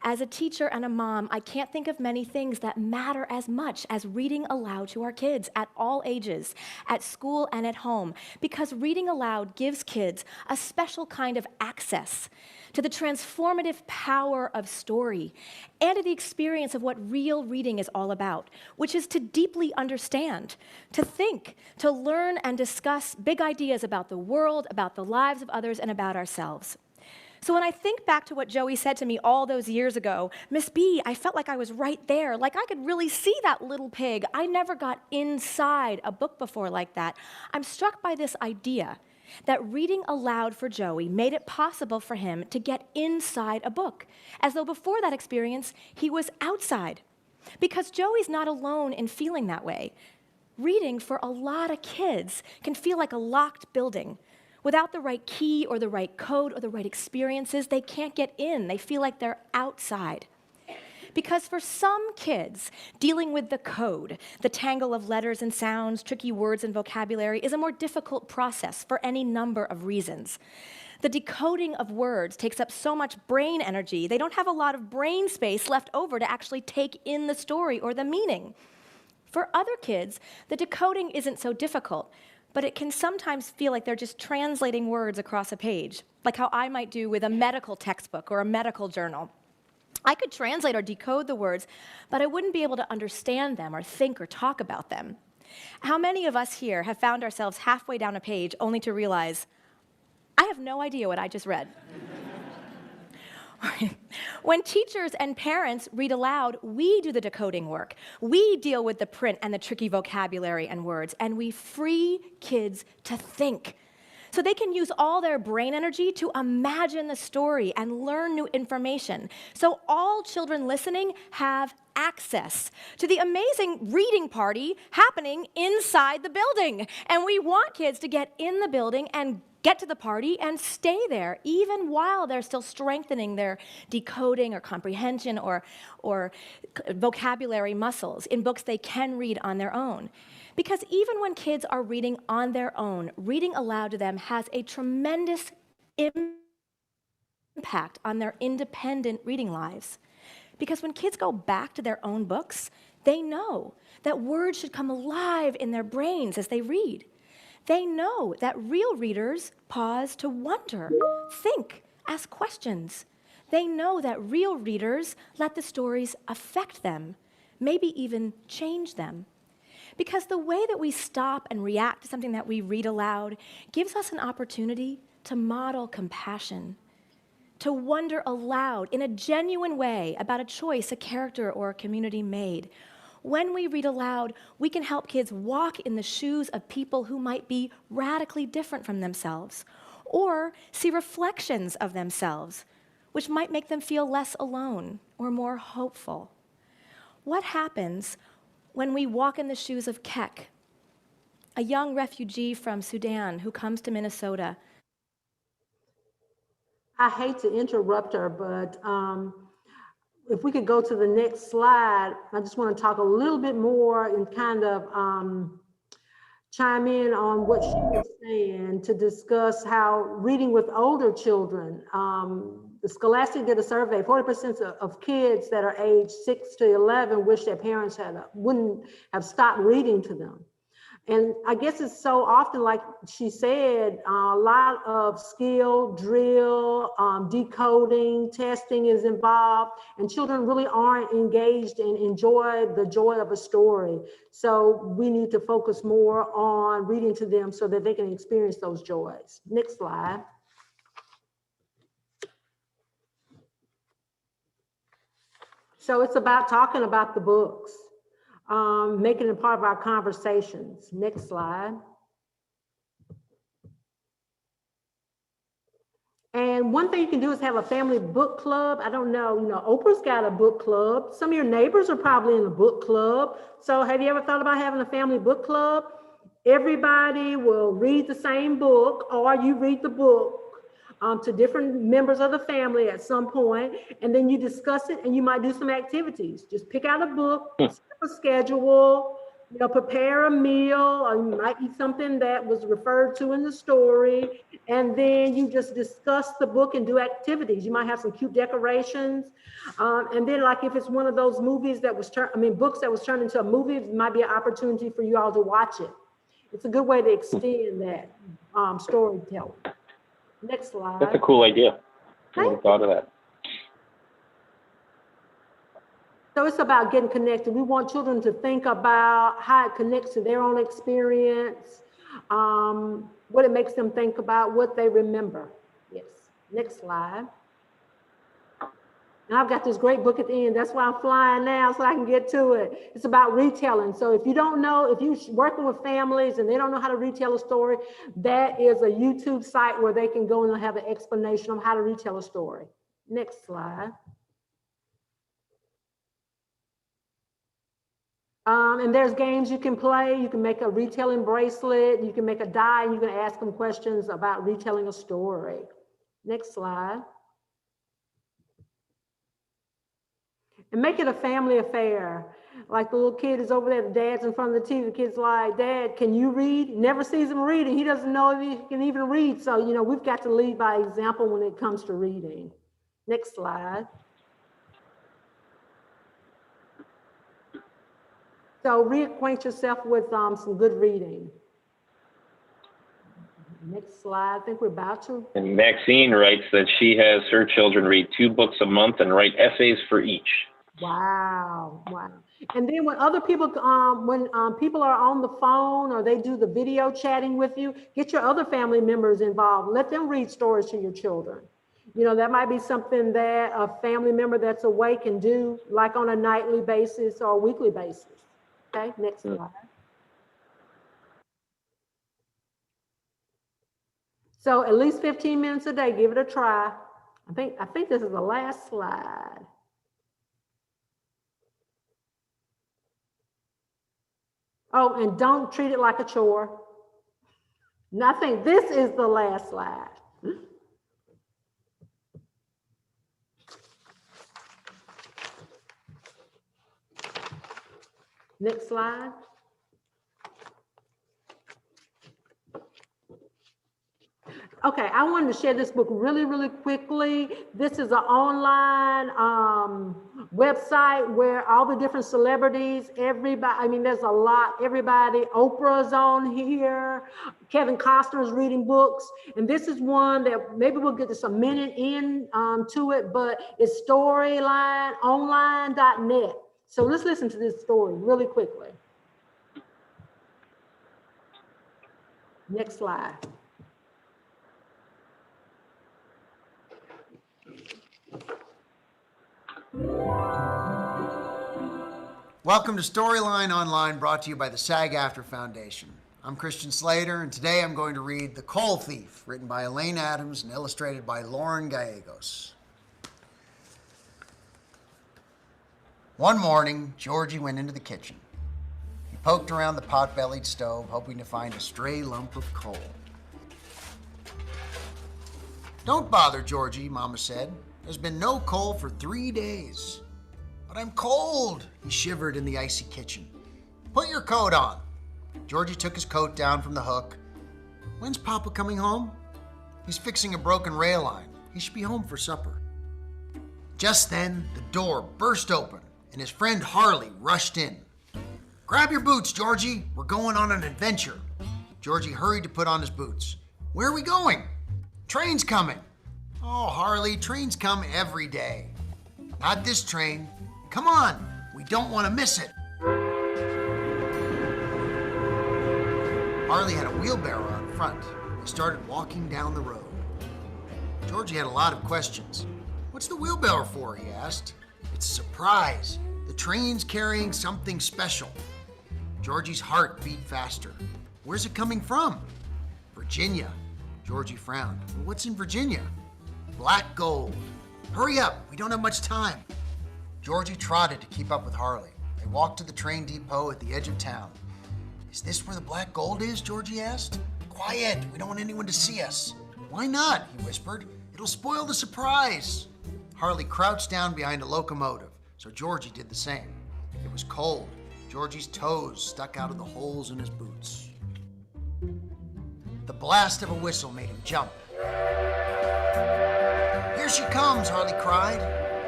As a teacher and a mom, I can't think of many things that matter as much as reading aloud to our kids at all ages, at school and at home, because reading aloud gives kids a special kind of access to the transformative power of story and to the experience of what real reading is all about, which is to deeply understand, to think, to learn and discuss big ideas about the world, about the lives of others, and about ourselves. So when I think back to what Joey said to me all those years ago, "Miss B, I felt like I was right there, like I could really see that little pig. I never got inside a book before like that." I'm struck by this idea that reading aloud for Joey made it possible for him to get inside a book, as though before that experience, he was outside. Because Joey's not alone in feeling that way. Reading for a lot of kids can feel like a locked building. Without the right key or the right code or the right experiences, they can't get in. They feel like they're outside. Because for some kids, dealing with the code, the tangle of letters and sounds, tricky words and vocabulary, is a more difficult process for any number of reasons. The decoding of words takes up so much brain energy, they don't have a lot of brain space left over to actually take in the story or the meaning. For other kids, the decoding isn't so difficult, but it can sometimes feel like they're just translating words across a page, like how I might do with a medical textbook or a medical journal. I could translate or decode the words, but I wouldn't be able to understand them or think or talk about them. How many of us here have found ourselves halfway down a page only to realize, I have no idea what I just read? When teachers and parents read aloud, we do the decoding work. We deal with the print and the tricky vocabulary and words, and we free kids to think. so they can use all their brain energy to imagine the story and learn new information. So all children listening have access to the amazing reading party happening inside the building. And we want kids to get in the building and get to the party and stay there, even while they're still strengthening their decoding or comprehension or vocabulary muscles in books they can read on their own. Because even when kids are reading on their own, reading aloud to them has a tremendous impact on their independent reading lives. Because when kids go back to their own books, they know that words should come alive in their brains as they read. They know that real readers pause to wonder, think, ask questions. They know that real readers let the stories affect them, maybe even change them. Because the way that we stop and react to something that we read aloud gives us an opportunity to model compassion, to wonder aloud in a genuine way about a choice a character or a community made. When we read aloud, we can help kids walk in the shoes of people who might be radically different from themselves, or see reflections of themselves, which might make them feel less alone or more hopeful. What happens when we walk in the shoes of Kek, a young refugee from Sudan who comes to Minnesota? I hate to interrupt her, but if we could go to the next slide, I just want to talk a little bit more and kind of chime in on what she was saying to discuss how reading with older children. The Scholastic did a survey, 40% of kids that are aged 6 to 11 wish their parents wouldn't have stopped reading to them. And I guess it's so often, like she said, a lot of skill, drill, decoding, testing is involved, and children really aren't engaged and enjoy the joy of a story. So we need to focus more on reading to them so that they can experience those joys. Next slide. So it's about talking about the books. Making it part of our conversations. Next slide. And one thing you can do is have a family book club. I don't know, Oprah's got a book club. Some of your neighbors are probably in a book club. So have you ever thought about having a family book club? Everybody will read the same book, or you read the book to different members of the family at some point, and then you discuss it, and you might do some activities. Just pick out a book, set up a schedule, prepare a meal, or you might eat something that was referred to in the story, and then you just discuss the book and do activities. You might have some cute decorations, and then, like, if it's one of those movies that was books that was turned into a movie, it might be an opportunity for you all to watch it. It's a good way to extend that storytelling. Next slide. That's a cool idea. I never thought of that. So it's about getting connected. We want children to think about how it connects to their own experience, what it makes them think about, what they remember. Yes. Next slide. And I've got this great book at the end. That's why I'm flying now, so I can get to it. It's about retelling. So if you don't know, if you're working with families and they don't know how to retell a story, that is a YouTube site where they can go and have an explanation on how to retell a story. Next slide. And there's games you can play. You can make a retelling bracelet. You can make a die, and you can ask them questions about retelling a story. Next slide. And make it a family affair. Like the little kid is over there, the dad's in front of the TV, the kid's like, Dad, can you read? Never sees him reading. He doesn't know if he can even read. So, we've got to lead by example when it comes to reading. Next slide. So reacquaint yourself with some good reading. Next slide. I think we're about to. And Maxine writes that she has her children read 2 books a month and write essays for each. Wow. And then when other people, when people are on the phone or they do the video chatting with you, get your other family members involved. Let them read stories to your children. That might be something that a family member that's away can do, like on a nightly basis or a weekly basis. Okay, next slide. So at least 15 minutes a day, give it a try. I think this is the last slide. Oh, and don't treat it like a chore. Nothing. This is the last slide. Next slide. Okay, I wanted to share this book really, really quickly. This is an online website where all the different celebrities, everybody, I mean, there's a lot, everybody, Oprah's on here, Kevin Costner's reading books, and this is one that maybe we'll get just a minute in to it, but it's storylineonline.net. So let's listen to this story really quickly. Next slide. Welcome to Storyline Online, brought to you by the SAG-AFTRA Foundation. I'm Christian Slater, and today I'm going to read The Coal Thief, written by Elaine Adams and illustrated by Lauren Gallegos. One morning, Georgie went into the kitchen. He poked around the pot-bellied stove, hoping to find a stray lump of coal. "Don't bother, Georgie," Mama said. "There's been no coal for 3 days." "But I'm cold," he shivered in the icy kitchen. "Put your coat on." Georgie took his coat down from the hook. "When's Papa coming home?" "He's fixing a broken rail line. He should be home for supper." Just then, the door burst open, and his friend Harley rushed in. "Grab your boots, Georgie. We're going on an adventure." Georgie hurried to put on his boots. "Where are we going?" "Train's coming." "Oh, Harley, trains come every day." "Not this train. Come on, we don't want to miss it." Harley had a wheelbarrow out front. They started walking down the road. Georgie had a lot of questions. "What's the wheelbarrow for?" he asked. "It's a surprise. The train's carrying something special." Georgie's heart beat faster. "Where's it coming from?" "Virginia." Georgie frowned. "What's in Virginia?" "Black gold." "Hurry up, we don't have much time." Georgie trotted to keep up with Harley. They walked to the train depot at the edge of town. "Is this where the black gold is?" Georgie asked. "Quiet, we don't want anyone to see us." "Why not?" he whispered. "It'll spoil the surprise." Harley crouched down behind a locomotive, so Georgie did the same. It was cold. Georgie's toes stuck out of the holes in his boots. The blast of a whistle made him jump. "Here she comes," Harley cried.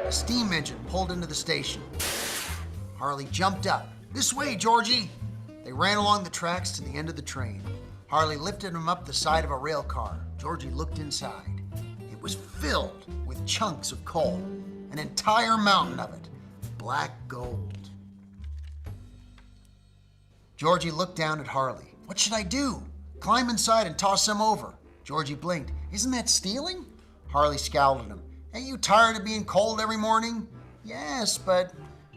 A steam engine pulled into the station. Harley jumped up. "This way, Georgie." They ran along the tracks to the end of the train. Harley lifted him up the side of a rail car. Georgie looked inside. It was filled with chunks of coal, an entire mountain of it, black gold. Georgie looked down at Harley. "What should I do?" "Climb inside and toss some over." Georgie blinked. "Isn't that stealing?" Harley scowled at him. "Ain't you tired of being cold every morning?" "Yes, but..."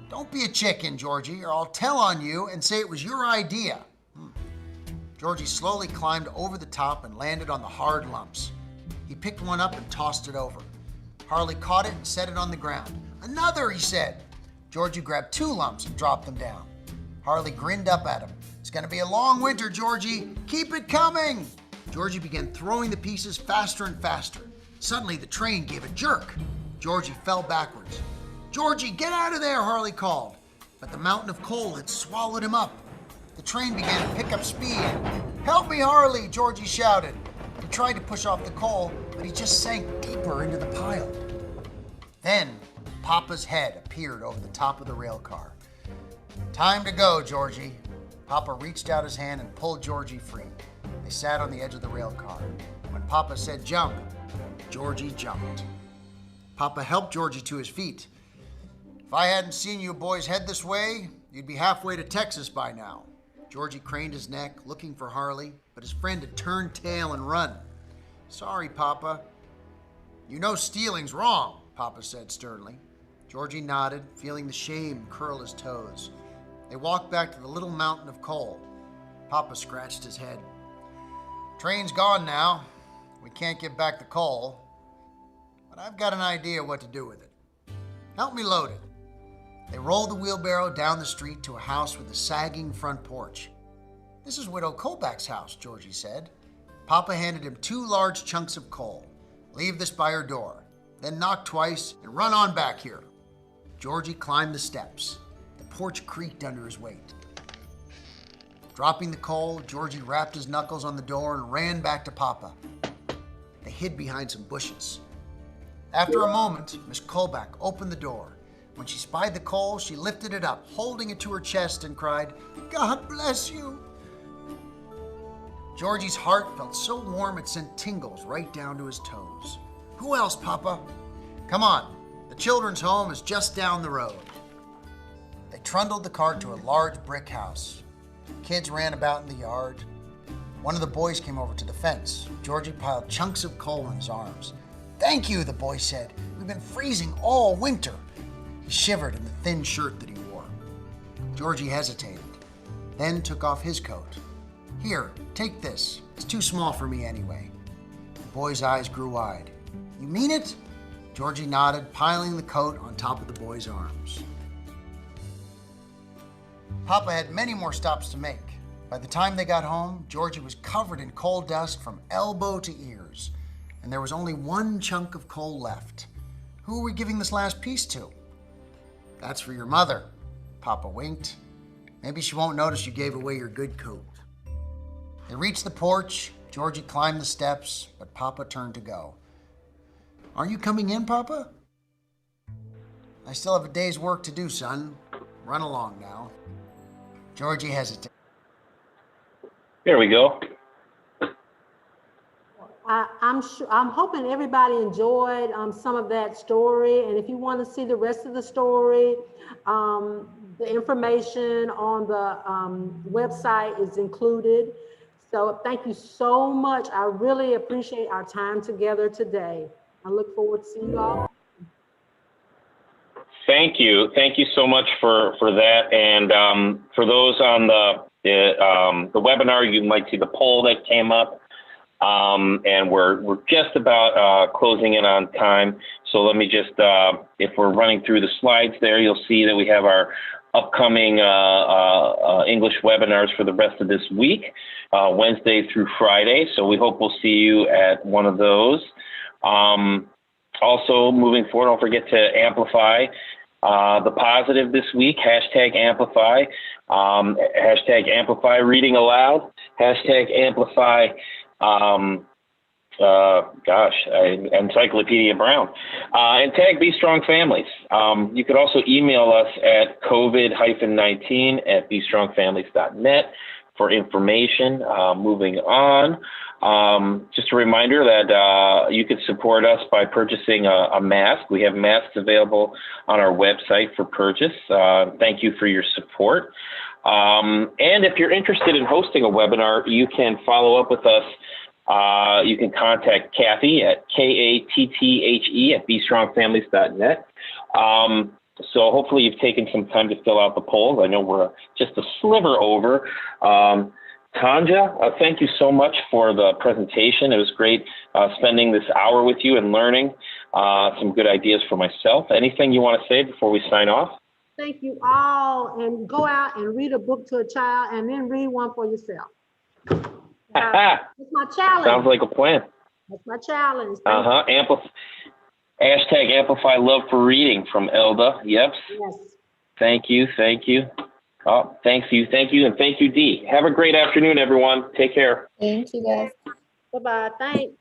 "Don't be a chicken, Georgie, or I'll tell on you and say it was your idea." Georgie slowly climbed over the top and landed on the hard lumps. He picked one up and tossed it over. Harley caught it and set it on the ground. "Another," he said. Georgie grabbed 2 lumps and dropped them down. Harley grinned up at him. "It's going to be a long winter, Georgie. Keep it coming." Georgie began throwing the pieces faster and faster. Suddenly, the train gave a jerk. Georgie fell backwards. "Georgie, get out of there," Harley called. But the mountain of coal had swallowed him up. The train began to pick up speed. "Help me, Harley," Georgie shouted. He tried to push off the coal, but he just sank deeper into the pile. Then, Papa's head appeared over the top of the rail car. "Time to go, Georgie." Papa reached out his hand and pulled Georgie free. They sat on the edge of the rail car. When Papa said jump, Georgie jumped. Papa helped Georgie to his feet. "If I hadn't seen you boys head this way, you'd be halfway to Texas by now." Georgie craned his neck, looking for Harley, but his friend had turned tail and run. "Sorry, Papa." "You know stealing's wrong," Papa said sternly. Georgie nodded, feeling the shame curl his toes. They walked back to the little mountain of coal. Papa scratched his head. "Train's gone now. We can't get back the coal, but I've got an idea what to do with it. Help me load it. They rolled the wheelbarrow down the street to a house with a sagging front porch. This is Widow Colback's house, Georgie said. Papa handed him 2 large chunks of coal. Leave this by her door, then knock twice and run on back here. Georgie climbed the steps. The porch creaked under his weight. Dropping the coal, Georgie rapped his knuckles on the door and ran back to Papa. They hid behind some bushes. After a moment, Miss Colback opened the door. When she spied the coal, she lifted it up, holding it to her chest, and cried, "God bless you." Georgie's heart felt so warm it sent tingles right down to his toes. "Who else, Papa?" "Come on, the children's home is just down the road." They trundled the cart to a large brick house. Kids ran about in the yard. One of the boys came over to the fence. Georgie piled chunks of coal in his arms. "Thank you," the boy said. "We've been freezing all winter." He shivered in the thin shirt that he wore. Georgie hesitated, then took off his coat. "Here, take this. It's too small for me anyway." The boy's eyes grew wide. "You mean it?" Georgie nodded, piling the coat on top of the boy's arms. Papa had many more stops to make. By the time they got home, Georgie was covered in coal dust from elbow to ears, and there was only 1 chunk of coal left. "Who are we giving this last piece to?" "That's for your mother." Papa winked. "Maybe she won't notice you gave away your good coat." They reached the porch. Georgie climbed the steps, but Papa turned to go. "Aren't you coming in, Papa?" "I still have a day's work to do, son. Run along now." Georgie hesitated. There we go. I'm hoping everybody enjoyed some of that story. And if you want to see the rest of the story, the information on the website is included. So thank you so much. I really appreciate our time together today. I look forward to seeing you all. Thank you. Thank you so much for that. And for those on the webinar, you might see the poll that came up. And we're just about closing in on time. So let me just, if we're running through the slides there, you'll see that we have our upcoming English webinars for the rest of this week, Wednesday through Friday. So we hope we'll see you at one of those. Also, moving forward, don't forget to amplify the positive this week, #amplify, #amplify reading aloud, #amplify Encyclopedia Brown, and tag Be Strong Families. You could also email us at covid-19@bestrongfamilies.net for information. Moving on, just a reminder that you could support us by purchasing a mask. We have masks available on our website for purchase. Thank you for your support. And if you're interested in hosting a webinar, you can follow up with us. You can contact Kathy at KATTHE@bestrongfamilies.net. So hopefully you've taken some time to fill out the polls. I know we're just a sliver over. Tanja, thank you so much for the presentation. It was great spending this hour with you and learning some good ideas for myself. Anything you want to say before we sign off? Thank you all, and go out and read a book to a child and then read one for yourself. That's my challenge. Sounds like a plan. That's my challenge. #amplify love for reading from Elda. Yep. Yes. Thank you. Oh, thank you, and thank you, Dee. Have a great afternoon, everyone. Take care. Thank you, guys. Bye-bye. Thanks.